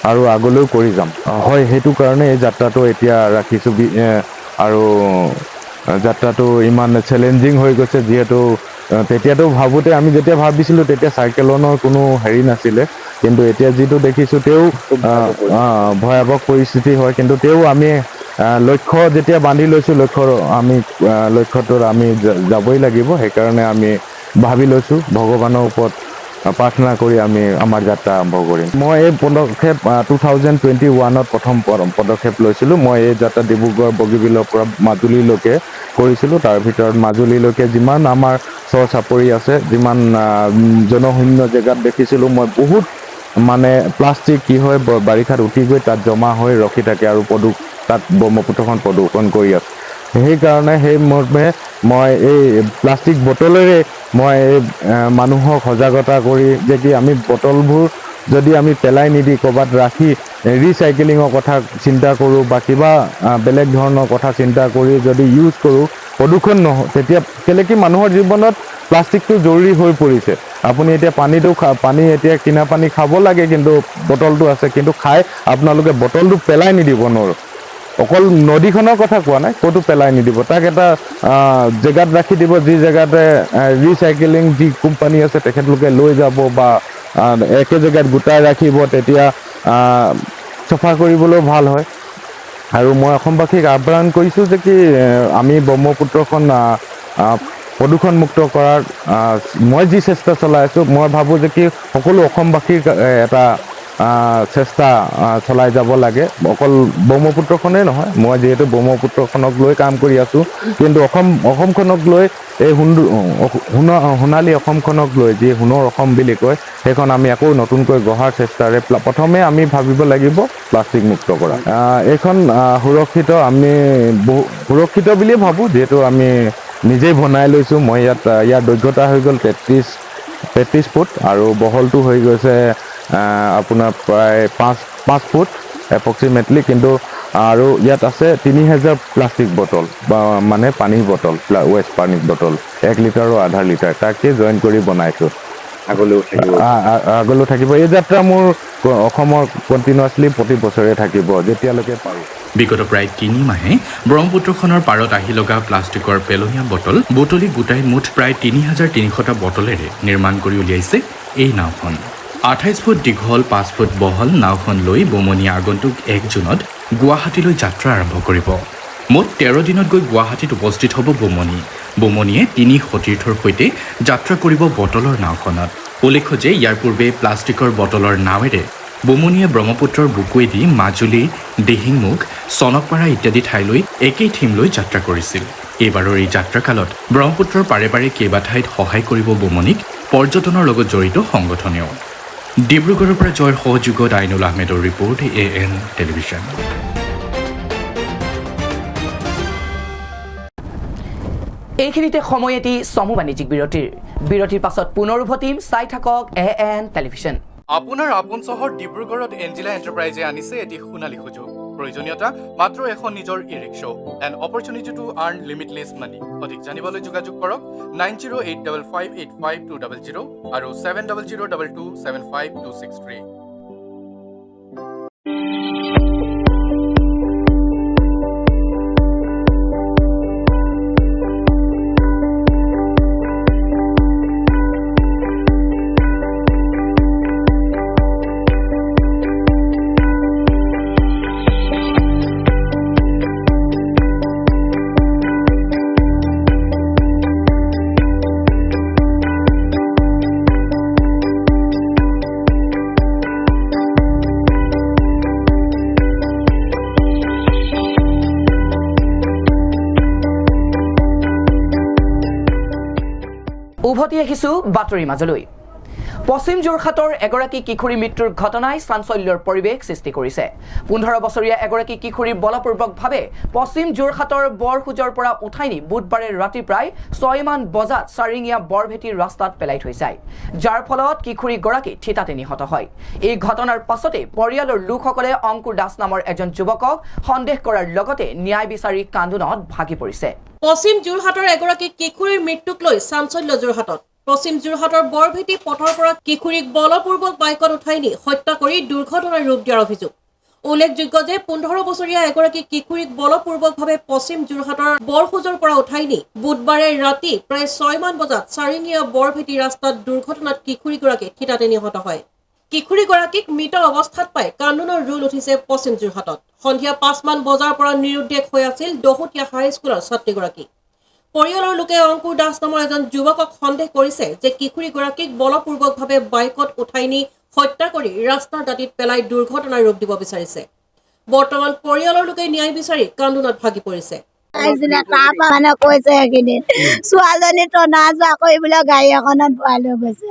আৰু আগলৈও কৰি যাম। হয়, সেইটো কাৰণে এই যাত্ৰাটো এতিয়া ৰাখিছোঁ। আৰু যাত্ৰাটো ইমান চেলেঞ্জিং হৈ গৈছে, যিহেতু তেতিয়াতো ভাবোঁতে আমি যেতিয়া ভাবিছিলোঁ তেতিয়া চাইকেলনৰ কোনো হেৰি নাছিলে, কিন্তু এতিয়া যিটো দেখিছোঁ তেও ভয়াৱহ পৰিস্থিতি হয়। কিন্তু তেও আমি লক্ষ্য যেতিয়া বান্ধি লৈছোঁ, লক্ষ্যটোত আমি যাবই লাগিব। সেইকাৰণে আমি ভাবি লৈছোঁ ভগৱানৰ ওপৰত প্ৰাৰ্থনা কৰি আমি আমাৰ যাত্ৰা আৰম্ভ কৰিম। মই এই পদক্ষেপ 2021ত প্ৰথম পদক্ষেপ লৈছিলোঁ। মই এই যাত্ৰা ডিব্ৰুগড় বগীবিলৰ পৰা মাজুলীলৈকে কৰিছিলোঁ। তাৰ ভিতৰত মাজুলীলৈকে যিমান আমাৰ চৰ চাপৰি আছে, যিমান জনশূন্য জেগাত দেখিছিলোঁ মই বহুত প্লাষ্টিক কি হয় বাৰিষাত উটি গৈ তাত জমা হৈ ৰখি থাকে আৰু তাত ব্ৰহ্মপুত্ৰখন প্ৰদূষণ কৰি আছে। সেইকাৰণে মই এই প্লাষ্টিক বটলেৰে মই মানুহক সজাগতা কৰি যে কি আমি বটলবোৰ যদি আমি পেলাই নিদি ক'ৰবাত ৰাখি ৰিচাইকেলিঙৰ কথা চিন্তা কৰোঁ বা কিবা বেলেগ ধৰণৰ কথা চিন্তা কৰি যদি ইউজ কৰোঁ প্ৰদূষণ নহয় তেতিয়া কেলে কি মানুহৰ জীৱনত প্লাষ্টিকটো জৰুৰী হৈ পৰিছে আপুনি এতিয়া পানী এতিয়া কিনা পানী খাব লাগে কিন্তু বটলটো আছে কিন্তু খাই আপোনালোকে বটলটো পেলাই নিদিব নোৱাৰো অকল নদীখনৰ কথা কোৱা নাই ক'তো পেলাই নিদিব তাক এটা জেগাত ৰাখি দিব যি জেগাতে ৰিচাইকেলিং যি কোম্পানী আছে তেখেতলোকে লৈ যাব বা একে জেগাত গোটাই ৰাখিব তেতিয়া চাফা কৰিবলৈও ভাল হয় আৰু মই অসমবাসীক আহ্বান কৰিছোঁ যে কি আমি ব্ৰহ্মপুত্ৰখন প্ৰদূষণমুক্ত কৰাৰ মই যি চেষ্টা চলাই আছোঁ মই ভাবোঁ যে কি সকলো অসমবাসীৰ এটা চেষ্টা চলাই যাব লাগে অকল ব্ৰহ্মপুত্ৰখনেই নহয় মই যিহেতু ব্ৰহ্মপুত্ৰখনক লৈ কাম কৰি আছোঁ কিন্তু অসমখনক লৈ এই সোণালী অসমখনক লৈ যি সোণৰ অসম বুলি কয় সেইখন আমি আকৌ নতুনকৈ গঢ়াৰ চেষ্টাৰে প্ৰথমে আমি ভাবিব লাগিব প্লাষ্টিক মুক্ত কৰা এইখন সুৰক্ষিত আমি সুৰক্ষিত বুলিয়ে ভাবোঁ যিহেতু আমি নিজেই বনাই লৈছোঁ মই ইয়াৰ দৈৰ্ঘ্যতা হৈ গ'ল 33 ফুট আৰু বহলটো হৈ গৈছে আপোনাৰ প্ৰায় 5 ফুট এপ্ৰক্সিমেটলি কিন্তু আৰু ইয়াত আছে 3000 প্লাষ্টিক বটল বা মানে পানীৰ বটল ৱেষ্ট পানীৰ বটল 1 লিটাৰ আৰু আধা লিটাৰ তাকে জইন কৰি বনাইছোঁ আগলৈও থাকিব এই যাত্ৰা মোৰ অসমৰ কণ্টিনিউৱাছলি প্ৰতি বছৰে থাকিব যেতিয়ালৈকে পাৰোঁ বিগত প্ৰায় 3 মাহে ব্ৰহ্মপুত্ৰখনৰ পাৰত আহি লগা প্লাষ্টিকৰ পেলনীয়া বটল বুটলি গোটাই মুঠ প্ৰায় 3300টা বটলেৰে নিৰ্মাণ কৰি উলিয়াইছে এই নাওখন 28 ফুট দীঘল 5 ফুট বহল নাওখন লৈ বমনিয়ে আগন্তুক 1 জুনত গুৱাহাটীলৈ যাত্ৰা আৰম্ভ কৰিব মুঠ 13 দিনত গৈ গুৱাহাটীত উপস্থিত হ'ব বমনিয়ে 3 সতীৰ্থৰ সৈতে যাত্ৰা কৰিব বটলৰ নাওখনত উল্লেখ্য যে ইয়াৰ পূৰ্বে প্লাষ্টিকৰ বটলৰ নাৱেৰে বমনিয়ে ব্ৰহ্মপুত্ৰৰ বুকুৱেদি মাজুলী দিহিংমুখ চনকপাৰা ইত্যাদি ঠাইলৈ একেই থিম লৈ যাত্ৰা কৰিছিল এইবাৰৰ এই যাত্ৰাকালত ব্ৰহ্মপুত্ৰৰ পাৰে পাৰে কেইবা ঠাইত সহায় কৰিব বমনিক পৰ্যটনৰ লগত জড়িত সংগঠনেও ডিব্ৰুগড়ৰ পৰা জয়ৰ সহযোগত আইনুল আহমেদৰ ৰিপৰ্ট AN টেলিভিছন এইখিনিতে সময় এটি চমু বাণিজ্যিক বিৰতিৰ পাছত পুনৰ উভতিম চাই থাকক AN টেলিভিছন আপোনাৰ আপোন চহৰ ডিব্ৰুগড়ত এঞ্জিলা এণ্টাৰপ্ৰাইজে আনিছে এটি সোণালী সুযোগ প্ৰয়োজনীয়তা মাত্ৰ এখন নিজৰ e rickshaw and opportunity to earn limitless money অধিক জানিবলৈ যোগাযোগ কৰক 9085585200 আৰু 7002275263 উভতি আহিছো বাতৰি মাজলৈ পশ্চিম যোৰহাটৰ এগৰাকী কিশোৰী মৃত্যুৰ ঘটনাই চাঞ্চল্যৰ পৰিৱেশ সৃষ্টি কৰিছে 15 বছৰীয়া এগৰাকী কিশোৰী বলপূৰ্বকভাৱে পশ্চিম যোৰহাটৰ বৰখুজৰ পৰা উঠাই নি বুধবাৰে ৰাতি প্ৰায় 6 মান বজাত চাৰিঙীয়া বৰভেটিৰ ৰাস্তাত পেলাই থৈ যায় যাৰ ফলত কিশোৰীগৰাকী থিতাতে নিহত হয় এই ঘটনাৰ পাছতে পৰিয়ালৰ লোকসকলে অংকুৰ দাস নামৰ এজন যুৱকক সন্দেহ কৰাৰ লগতে ন্যায় বিচাৰি কান্দোনত ভাগি পৰিছে পশ্চিম যোৰহাটৰ এগৰাকী কিশোৰীৰ মৃত্যুক লৈ চাঞ্চল্য যোৰহাটত পশ্চিম যোৰহাটৰ বৰভেটি পথৰ পৰা কিশোৰীক বলপূৰ্বক বাইকত উঠাই নি হত্যা কৰি দুৰ্ঘটনাৰ ৰূপ দিয়াৰ অভিযোগ উল্লেখযোগ্য যে 15 বছৰীয়া এগৰাকী কিশোৰীক বলপূৰ্বকভাৱে পশ্চিম যোৰহাটৰ বৰখুজৰ পৰা উঠাই নি বুধবাৰে ৰাতি প্ৰায় 6 মান বজাত চাৰিঙীয়া বৰভেটি ৰাস্তাত দুৰ্ঘটনাত কিশোৰীগৰাকী থিতাতে নিহত হয় কিশোৰীগৰাকীক মৃত অৱস্থাত পাই কান্দোনৰ ৰোল উঠিছে পশ্চিম যোৰহাটত সন্ধিয়া 5 মান বজাৰ পৰা নিৰুদ্দেশ হৈ আছিল দহতীয়া হাইস্কুলৰ ছাত্ৰীগৰাকী পৰিয়ালৰ লোকে অংকুৰ দাস নামৰ এজন যুৱকক সন্দেহ কৰিছে যে কিশোৰীগৰাকীক বলপূৰ্বকভাৱে বাইকত উঠাই নি হত্যা কৰি ৰাস্তাৰ দাঁতিত পেলাই দুৰ্ঘটনাৰ ৰূপ দিব বিচাৰিছে বৰ্তমান পৰিয়ালৰ লোকে ন্যায় বিচাৰি কান্দোনত ভাগি পৰিছে মানে কৈছে সেইখিনি ছোৱালীজনী টনা যোৱা কৰিবলৈ গাড়ী এখনত ভৰাই লৈ গৈছে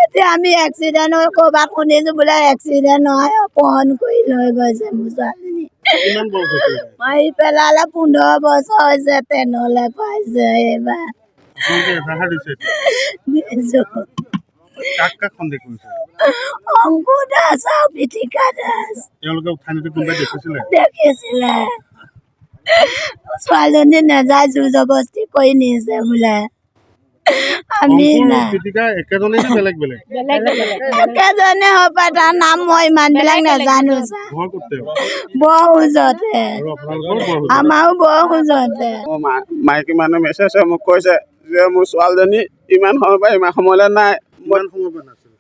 এতিয়া আমি এক্সিডেণ্ট হৈ ক'ৰবাত শুনিছো বোলে এক্সিডেণ্ট নহয় অপহৰণ কৰি লৈ গৈছে মোৰ ছোৱালীজনী মাৰি পেলালে 15 বছৰ হৈছে ট্ৰেইনলৈ পাইছে এইবাৰ কাক কাক সন্দেহ কৰিছে অংকু দাস আৰু পিঠিকা দাস তেওঁলোকে উঠাই নিতে কোনোবাই দেখিছিলে দেখিছিলে ছোৱালীজনী নাযায় জোৰ জবস্তি কৰি নিছে বোলে আমি নাই পিটিকা একেজনে নে বেলেগ বেলেগ একেজনে হ'ব তাৰ নাম মই ইমানবিলাক নাজানো ঘৰ ক'তে বৰ ওজতে আৰু আপোনালোকৰ বৰ আমাৰো বৰ ওজতে মাইকী মানুহ মেছেজে মোক কৈছে যে মোৰ ছোৱালীজনী ইমান সময় পৰা ইমান সময়লৈ নাই ইমান সময় পৰা নাছিল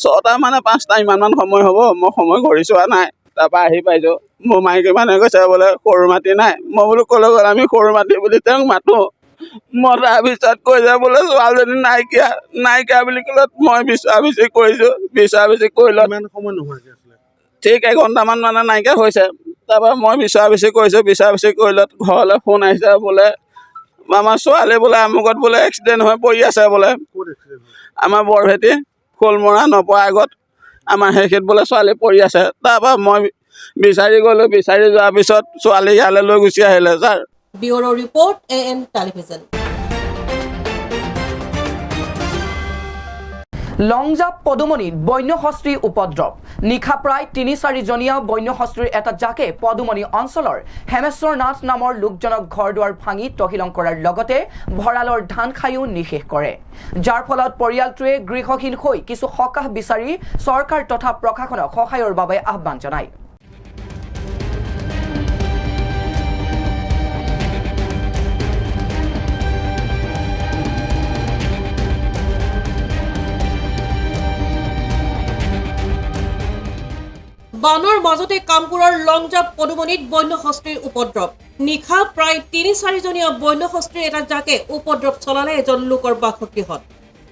6টা মানে 5টা ইমানমান সময় হ'ব মই সময় ঘূৰি চোৱা নাই তাৰপৰা আহি পাইছোঁ মোৰ মাইকী মানুহে কৈছে বোলে সৰু মাটি নাই মই বোলো ক'লৈ গ'ল আমি সৰু মাটি বুলি তেওঁক মাতোঁ মই তাৰপিছত কৈছে বোলে ছোৱালীজনী নাইকিয়া বুলি ক'লে মই বিচাৰ বিচাৰি কৰিছোঁ বিচাৰ বিচাৰি কৰিলত ইমান সময় নোহোৱাকৈ আছিলে ঠিক এঘণ্টামান মানে নাইকিয়া হৈছে তাৰপৰা মই বিচাৰ বিচাৰি কৰিছোঁ বিচাৰ বিচাৰি কৰিলত ঘৰলৈ ফোন আহিছে বোলে আমাৰ ছোৱালী বোলে আমুকত বোলে এক্সিডেণ্ট হৈ পৰি আছে বোলে ক'ত এক্সিডেণ্ট হ'ল আমাৰ বৰভেটি শোলমৰা নপৰা আগত আমাৰ সেইখিনিত বোলে ছোৱালী পৰি আছে তাৰপৰা মই বিচাৰি গ'লোঁ বিচাৰি যোৱাৰ পিছত ছোৱালী ইয়ালৈ লৈ গুচি আহিলে sir bureau report AN television Longjap পদুমণিত বন্যহস্তীৰ উপদ্ৰৱ নিশা প্ৰায় ৩-৪জনীয়া বন্যহস্তীৰ এটা জাকে পদুমণি অঞ্চলৰ হেমেশ্বৰ নাথ নামৰ লোকজনক ঘৰ দুৱাৰ ভাঙি তহিলং কৰাৰ লগতে ভঁৰালৰ ধান খায়ো নিশেষ কৰে যাৰ ফলত পৰিয়ালটোৱে গৃহহীন হৈ কিছু সকাহ বিচাৰি চৰকাৰ তথা প্ৰশাসনক সহায়ৰ বাবে আহ্বান জনায় বানৰ মাজতে কামপুৰৰ লংজাপ পদুমণিত বন্যহস্তীৰ উপদ্ৰৱ নিশা প্ৰায় ৩-৪জনীয়া বন্যহস্তীৰ এটা জাকে উপদ্ৰৱ চলালে এজন লোকৰ বাসগৃহত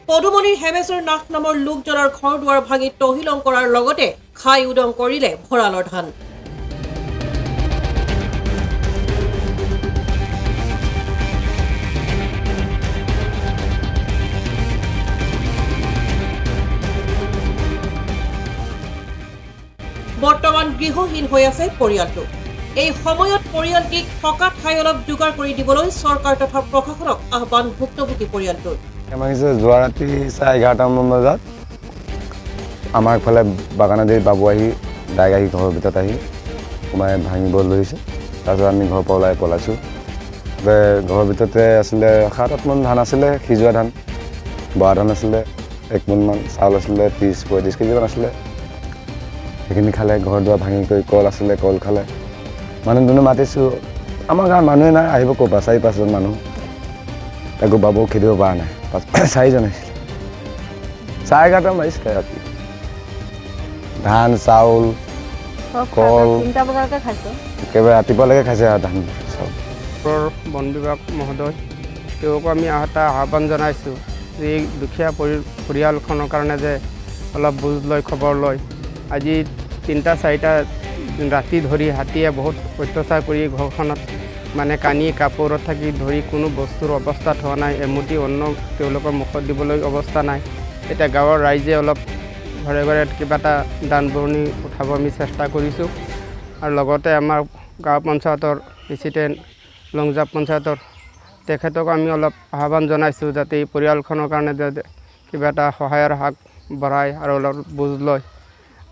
পদুমণিৰ হেমেশ্বৰ নাথ নামৰ লোকজনৰ ঘৰ দুৱাৰ ভাঙি তহিলং কৰাৰ লগতে খাই উদং কৰিলে ভঁৰালৰ ধান বৰ্তমান গৃহহীন হৈ আছে পৰিয়ালটো এই সময়ত পৰিয়ালটিক থকা ঠাই অলপ যোগাৰ কৰি দিবলৈ চৰকাৰ তথা প্ৰশাসনক আহ্বান ভুক্তভোগী পৰিয়ালটোৰ আমাৰ যোৱা ৰাতি 11:30মান বজাত আমাৰ ইফালে বাগানদী বাবু আহি ডাইক আহি ঘৰৰ ভিতৰত আহি সোমাই ভাঙিব লৈছে তাৰপিছত আমি ঘৰৰ পৰা ওলাই পলাইছোঁ ঘৰৰ ভিতৰতে আছিলে 7-8 ধান আছিলে সিজোৱা ধান বৰা ধান আছিলে 1 মোনমান চাউল আছিলে 30-35 কেজিমান আছিলে সেইখিনি খালে ঘৰ দুৱাৰ ভাঙি কৰি কল আছিলে কল খালে মানুহ দুনুহ মাতিছোঁ আমাৰ গাঁৱৰ মানুহে নাই আহিব ক'ৰ পৰা 4-5জন মানুহ একো বাবুক খেদিব পৰা নাই 4জন আহিছিলে 11:30 মাৰিছিলে ৰাতি ধান চাউল কল 3টা বজালৈকে খাইছোঁ একেবাৰে ৰাতিপুৱালৈকে খাইছে ধান চাউল বন বিভাগ মহোদয় তেওঁকো আমি এটা আহ্বান জনাইছোঁ যে এই দুখীয়া পৰিয়ালখনৰ কাৰণে যে অলপ বুজ লয় খবৰ লয় আজি 3-4টা ৰাতি ধৰি হাতীয়ে বহুত অত্যাচাৰ কৰি ঘৰখনত মানে কানি কাপোৰত থাকি ধৰি কোনো বস্তুৰ অৱস্থাত হোৱা নাই এমুঠি অন্ন তেওঁলোকৰ মুখত দিবলৈ অৱস্থা নাই এতিয়া গাঁৱৰ ৰাইজে অলপ ঘৰে ঘৰে কিবা এটা দান বৰণি উঠাব আমি চেষ্টা কৰিছোঁ আৰু লগতে আমাৰ গাঁও পঞ্চায়তৰ প্ৰেচিডেণ্ট লংজাপ পঞ্চায়তৰ তেখেতক আমি অলপ আহ্বান জনাইছোঁ যাতে এই পৰিয়ালখনৰ কাৰণে কিবা এটা সহায়ৰ হাত বঢ়ায় আৰু অলপ বুজ লয়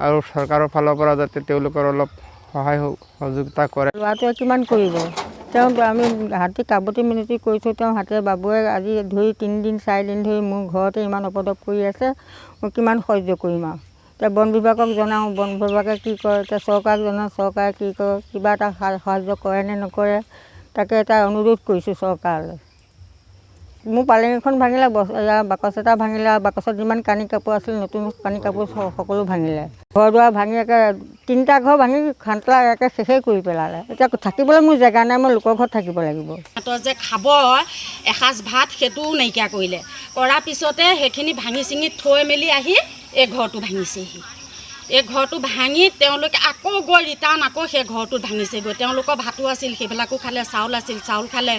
আৰু চৰকাৰৰ ফালৰ পৰা যাতে তেওঁলোকৰ অলপ সহায় সহযোগিতা কৰে ল'ৰাটোৱে কিমান কৰিব তেওঁ আমি হাতী কাবতি মিনতি কৰিছোঁ তেওঁ হাতে বাবুৱে আজি ধৰি 3 দিন 4 দিন ধৰি মোৰ ঘৰতে ইমান উপদ্ৰৱ কৰি আছে মই কিমান সহ্য কৰিম আৰু এতিয়া বন বিভাগক জনাওঁ বন বিভাগে কি কৰে এতিয়া চৰকাৰক জনাওঁ চৰকাৰে কি কৰে কিবা এটা সাহায্য কৰে নে নকৰে তাকে এটা অনুৰোধ কৰিছোঁ চৰকাৰলৈ মোৰ পালেং এখন ভাঙিলে বাকচ এটা ভাঙিলে আৰু বাকচত যিমান কানি কাপোৰ আছিল নতুন কানি কাপোৰ সকলো ভাঙিলে ঘৰ দুৱাৰ ভাঙি একে 3টা ঘৰ ভাঙি খান্তলা একে শেষেই কৰি পেলালে এতিয়া থাকিবলৈ মোৰ জেগা নাই মই লোকৰ ঘৰত থাকিব লাগিব যে খাব এসাঁজ ভাত সেইটোও নাইকিয়া কৰিলে কৰাৰ পিছতে সেইখিনি ভাঙি চিঙি থৈ মেলি আহি এই ঘৰটো ভাঙিছেহি এই ঘৰটো ভাঙি তেওঁলোকে আকৌ গৈ ৰিটাৰ্ণ আকৌ সেই ঘৰটো ভাঙিছেগৈ তেওঁলোকৰ ভাতো আছিল সেইবিলাকো খালে চাউল আছিল চাউল খালে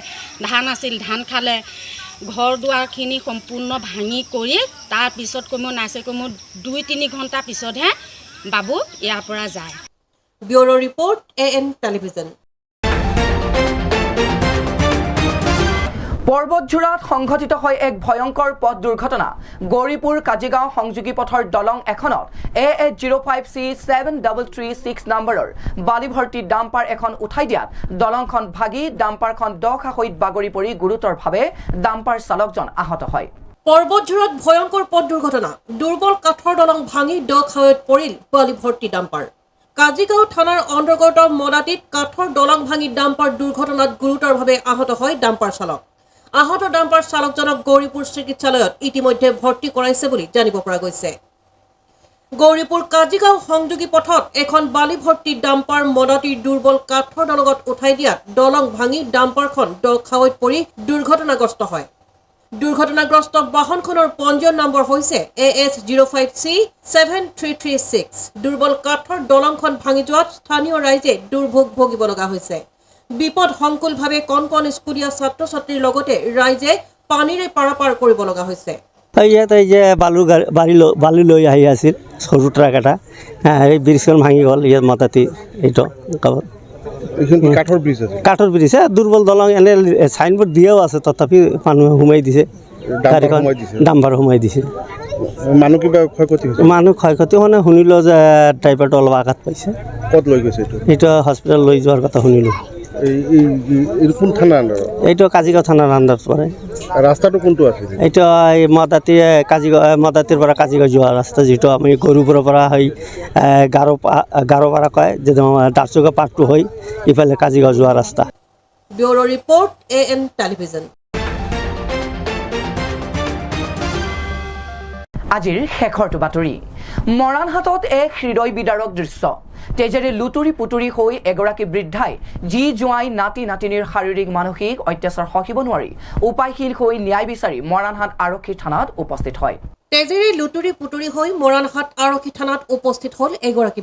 ধান আছিল ধান খালে ঘৰ দুৱাৰখিনি সম্পূৰ্ণ ভাঙি কৰি তাৰপিছত কমেও নাইছে কমেও 2-3 ঘণ্টা পিছতহে বাবু ইয়াৰ পৰা যায় ব্যুৰো ৰিপৰ্ট AN টেলিভিজন পৰ্বতঝোৰাত সংঘটিত হয় এক ভয়ংকৰ পথ দুৰ্ঘটনা গৌৰীপুৰ কাজিগাঁও সংযোগী পথৰ দলং এখনত AH05C7336 নম্বৰৰ বালিভৰ্তি ডাম্পাৰ এখন উঠাই দিয়াত দলংখন ভাগি ডাম্পাৰখন দ খাখৈত বাগৰি পৰি গুৰুতৰভাৱে ডাম্পাৰ চালকজন আহত হয় পৰ্বতঝোৰাত ভয়ংকৰ পথ দুৰ্ঘটনা দুৰ্বল কাঠৰ দলং ভাঙি দ খাৱৈত পৰিল বালিভৰ্তি ডাম্পাৰ কাজিগাঁও থানাৰ অন্তৰ্গত মদাতিত কাঠৰ দলং ভাঙি ডাম্পাৰ দুৰ্ঘটনাত গুৰুতৰভাৱে আহত হয় ডাম্পাৰ চালক আহত ডাম্পাৰ চালকজনক গৌৰীপুৰ চিকিৎসালয়ত ইতিমধ্যে ভৰ্তি কৰাইছে বুলি জানিব পৰা গৈছে গৌৰীপুৰ কাজিগাঁও সংযোগী পথত এখন বালি ভৰ্তি ডাম্পাৰ মদাতিৰ দুৰ্বল কাঠৰ দলঙত উঠাই দিয়াত দলং ভাঙি ডাম্পাৰখন দ খাৱৈত পৰি দুৰ্ঘটনাগ্ৰস্ত হয় দুৰ্ঘটনাগ্ৰস্ত বাহনখনৰ পঞ্জীয়ন নম্বৰ হৈছে AS05C7336 দুৰ্বল কাঠৰ দলংখন ভাঙি যোৱাত স্থানীয় ৰাইজে দুৰ্ভোগ ভোগিব লগা হৈছে বিপদ সংকুলভাৱে কণ স্কুলীয়া ছাত্ৰ ছাত্ৰীৰ লগতে ৰাইজে পানীৰে পাৰাপাৰ কৰিব লগা হৈছে ইয়াত এই যে বালি লৈ আহি আছিল সৰু ট্ৰাক এটা এই ব্ৰিজখন ভাঙি গ'ল ইয়াত মাতাতি এইটো কাঠৰ ব্ৰিজ দুৰ্বল দলং এনে চাইনবোৰ্ড দিয়েও আছে তথাপি মানুহে সোমাই দিছে গাড়ীখন ডাম্পাৰ সোমাই দিছে মানুহ কিবা ক্ষয়ক্ষতি হৈছে মানুহ ক্ষয়ক্ষতি মানে শুনিলোঁ যে ড্ৰাইভাৰটো অলপ আঘাত পাইছে ক'ত লৈ গৈছে এইটো হস্পিটেল লৈ যোৱাৰ কথা শুনিলোঁ কোন থানাৰ আণ্ডাৰত এইটো কাজিগাঁও থানাৰ আণ্ডাৰত পৰে ৰাস্তাটো কোনটো আছিল এইটো এই মদাতিৰ পৰা কাজিগাঁও যোৱা ৰাস্তা যিটো আমি গৰুপুৰৰ পৰা হৈ গাৰোপাৰা কয় যে দাৰ্চুকা পাৰ্টটো হৈ ইফালে কাজিগাঁও যোৱা ৰাস্তা ব্যুৰো ৰিপৰ্ট AN টেলিভিজন আজিৰ শেষৰটো বাতৰি মৰাণহাটত এক হৃদয় বিদাৰক দৃশ্য তেজেৰে লুতুৰি পুতুৰি হৈ এগৰাকী বৃদ্ধাই যি জোঁৱাই নাতি নাতিনীৰ শাৰীৰিক মানসিক অত্যাচাৰ সহিব নোৱাৰি উপায়হীন হৈ ন্যায় বিচাৰি মৰাণহাট আৰক্ষী থানাত উপস্থিত হয় তেজেৰে লুতুৰি পুতুৰি হৈ মৰাণহাট আৰক্ষী থানাত উপস্থিত হ'ল এগৰাকী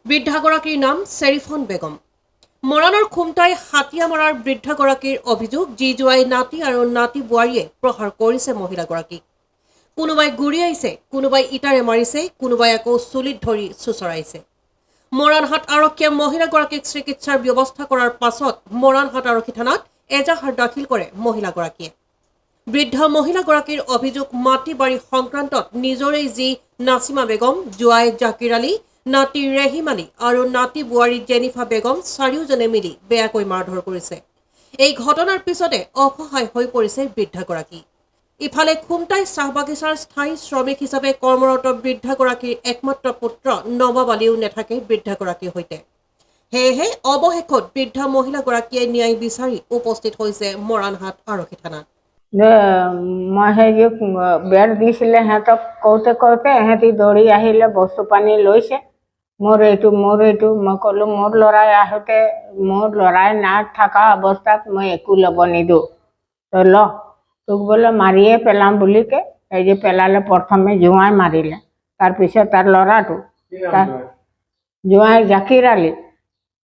বৃদ্ধাগৰাকীৰ নাম চেৰিফন বেগম মৰাণৰ খুমটাই হাতিয়া মৰাৰ বৃদ্ধাগৰাকীৰ অভিযোগ যি জোঁৱাই নাতি আৰু নাতি বোৱাৰীয়ে প্ৰহাৰ কৰিছে মহিলাগৰাকীক কোনোবাই গুৰিয়াইছে কোনোবাই ইটাৰে মাৰিছে কোনোবাই আকৌ চুলিত ধৰি চুচৰাইছে মৰাণহাট আৰক্ষীয়ে মহিলাগৰাকীক চিকিৎসাৰ ব্যৱস্থা কৰাৰ পাছত মৰাণহাট আৰক্ষী থানাত এজাহাৰ দাখিল কৰে মহিলাগৰাকীয়ে বৃদ্ধ মহিলাগৰাকীৰ অভিযোগ মাটি বাৰী সংক্ৰান্তত নিজৰেই যি নাছিমা বেগম জোৱাই জাকিৰ আলী নাতি ৰেহিম আলী আৰু নাতি বোৱাৰী জেনিফা বেগম চাৰিওজনে মিলি বেয়াকৈ মাৰধৰ কৰিছে এই ঘটনাৰ পিছতে অসহায় হৈ পৰিছে বৃদ্ধাগৰাকী ইফালে খুমটাই চাহ বাগিচাৰ স্থায়ী শ্ৰমিক হিচাপে কৰ্মৰত বৃদ্ধাগৰাকীৰ একমাত্ৰ পুত্ৰ নবাব আলীও নাথাকে বৃদ্ধাগৰাকীৰ সৈতে সেয়েহে অৱশেষত বৃদ্ধা মহিলাগৰাকীয়ে ন্যায় বিচাৰি উপস্থিত হৈছে মৰাণহাট আৰক্ষী থানাত মই সেই বেৰ দিছিলে সিহঁতক কওঁতে সিহঁতি দৌৰি আহিলে বস্তু পানী লৈছে মোৰ এইটো মই ক'লোঁ মোৰ ল'ৰাই আহোঁতে মোৰ ল'ৰাই নাথাকা অৱস্থাত মই একো ল'ব নিদিওঁ তই ল তোক বোলে মাৰিয়ে পেলাম বুলিকে এই যে পেলালে প্ৰথমে জোঁৱাই মাৰিলে তাৰপিছত তাৰ ল'ৰাটো জোঁৱাই জাকিৰ আলী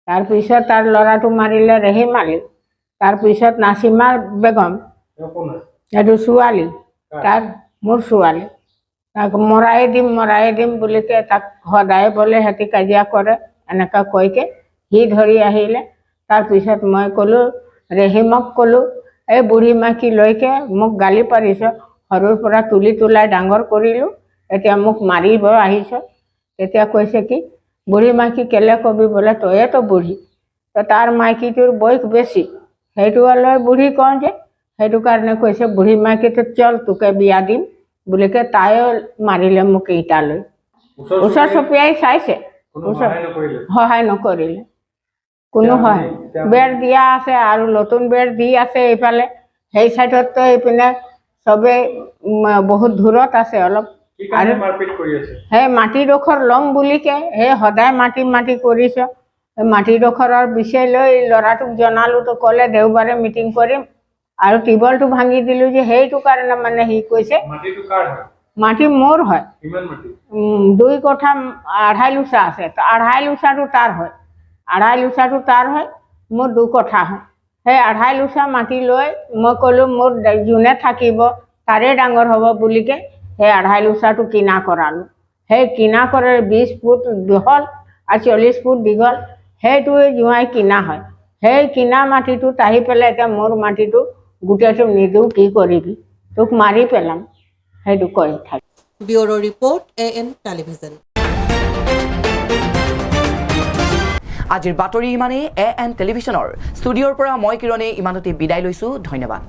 তাৰপিছত তাৰ ল'ৰাটো মাৰিলে ৰেহিম আলী তাৰপিছত নাছিমা বেগম এইটো ছোৱালী তাৰ মোৰ ছোৱালী তাক মৰাই দিম বুলিকে তাক সদায় বোলে সিহঁতি কাজিয়া কৰে এনেকৈ কৈকে সি ধৰি আহিলে তাৰপিছত মই ক'লোঁ ৰেহিমক ক'লোঁ এই বুঢ়ী মাইকী লৈকে মোক গালি পাৰিছ সৰুৰ পৰা তুলাই ডাঙৰ কৰিলোঁ এতিয়া মোক মাৰিব আহিছ তেতিয়া কৈছে কি বুঢ়ী মাইকী কেলে কবি বোলে তয়েতো বুঢ়ী তো তাৰ মাইকীটোৰ বয়স বেছি সেইটো লৈ বুঢ়ী কওঁ যে সেইটো কাৰণে কৈছে বুঢ়ী মাইকীটো চল তোকে বিয়া দিম বুলিকে তাইও মাৰিলে মোক ইটালৈ ওচৰ চপিয়াই চাইছে সহায় নকৰিলে কোনো হয় বেৰ দিয়া আছে আৰু নতুন বেৰ দি আছে এইফালে সেই চাইডততো এইপিনে চবে বহুত দূৰত আছে অলপ আৰু সেই মাটিডোখৰ ল'ম বুলিকে সেই সদায় মাটি কৰিছ মাটিডোখৰৰ বিষয় লৈ ল'ৰাটোক জনালোঁ তো ক'লে দেওবাৰে মিটিং কৰিম আৰু টিউবৱেলটো ভাঙি দিলোঁ যে সেইটো কাৰণে মানে সি কৈছে মাটি মোৰ হয় 2 কঠা 2.5 লোচা আছে তো 2.5 লোচাটো তাৰ হয় 2.5 লোচাটো তাৰ হয় মোৰ 2 কঠা হয় সেই 2.5 লোচা মাটি লৈ মই ক'লোঁ মোৰ যোনে থাকিব তাৰে ডাঙৰ হ'ব বুলিকে সেই 2.5 লোচাটো কিনা কৰালোঁ সেই কিনা কৰে 20 ফুট বহল আৰু 40 ফুট দীঘল সেইটোৱে জোঁৱাই কিনা হয় সেই কিনা মাটিটোত আহি পেলাই এতিয়া মোৰ মাটিটো গোটেইটো নিদিওঁ কি কৰিবি তোক মাৰি পেলাম সেইটো কৈ থাকে ব্যুৰো ৰিপৰ্ট AN টেলিভিজন আজিৰ বাতৰি ইমানেই AN টেলিভিছনৰ ষ্টুডিঅ'ৰ পৰা মই কিৰণে ইমানতে বিদায় লৈছোঁ ধন্যবাদ